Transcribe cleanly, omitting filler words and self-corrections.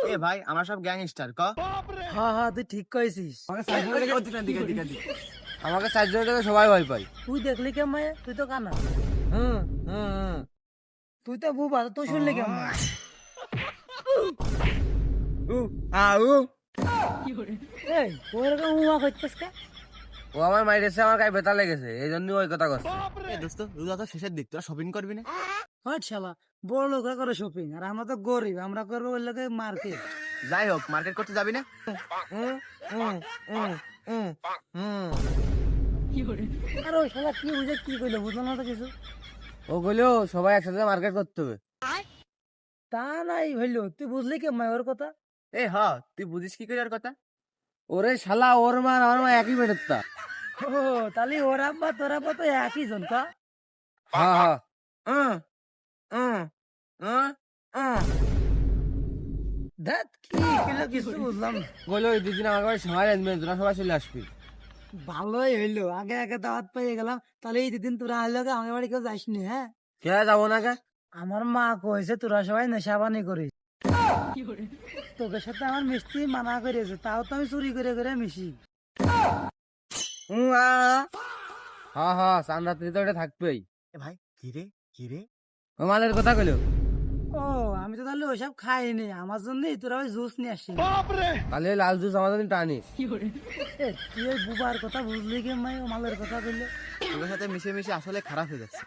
এ ভাই আমরা সব গ্যাংস্টার ক। হ্যাঁ হ্যাঁ, তুই ঠিক কইছিস। আমাকে 4 জন থেকে সবাই ভয় পাই। তুই দেখলি কেমন? তুই তো কানা। হুম হুম হুম। তুই তো বুবা, তুই শুনলি কেমন? উ আউ এই ওরকম উমা করছিস কে? ও আমার মাইরেছে, আমার গায়ে ব্যথা লেগেছে, এই জন্য ওই কথা করছে। এ দোস্ত রোজা তো শেষের দিক, তোরা শপিং করবি না? হট শালা, বড় লোকরা করে শপিং আর আমরা তো গরিব, আমরা করবো ওই লোকে মার্কেট। যাই হোক, মার্কেট করতে যাবি না? হুম হুম হুম হুম হুম। আর ওই শালা কি বুঝে কি কইলো, বুঝলাম না তো কিছু। ও বললো সবাই একসাথে মার্কেট করতে হবে। তা নাই হইলো, তুই বুঝলি কেমন ওর কথা? এ হ, তুই বুঝিস কি করে ওর কথা? ওরে শালা, ওর মা আর আমার মা একই পেটের তা। ও তাহলে ওর আব্বা তোর আব্বা তো একই জন কা? হ্যাঁ হ্যাঁ। উম, উম, উম, উম। দেখ কি কিলো কিছু বুঝলাম না। বললো ওই 2 দিন আমার বাড়ি সবাই আসবেন, তোরা সবাই চলে আসবি। ভালোই হইলো, আগে আগে দাওয়াত পেয়ে গেলাম। তাহলে এই দুদিন তোরা আইলো আমার বাড়ি কেউ যাসনি? হ্যাঁ, কে যাবো না কে? আমার মা কইছে তোরা সবাই নেশাবানি করিস। তোদের সাথে আমার মিষ্টি মানা করেছে, তাও তো আমি চুরি করে করে মিশি। হ্যাঁ হ্যাঁ, চান রাত্রি তো এটা থাকবেই। এ ভাই কি রে কি রে? ও মালের কথা কইলো। ও আমি তো তাহলে ওইসব খাইনি, আমার জন্যই তোরা ওই জুস নিয়ে আসছিস। তাহলে লাল জুস আমাদের টানিস। এ, তুই ওই বুবার কথা বুঝলি কি মাই, ও মালের কথা বললো। তোদের সাথে মিশে মিশে আসলে খারাপ হয়ে যাচ্ছে।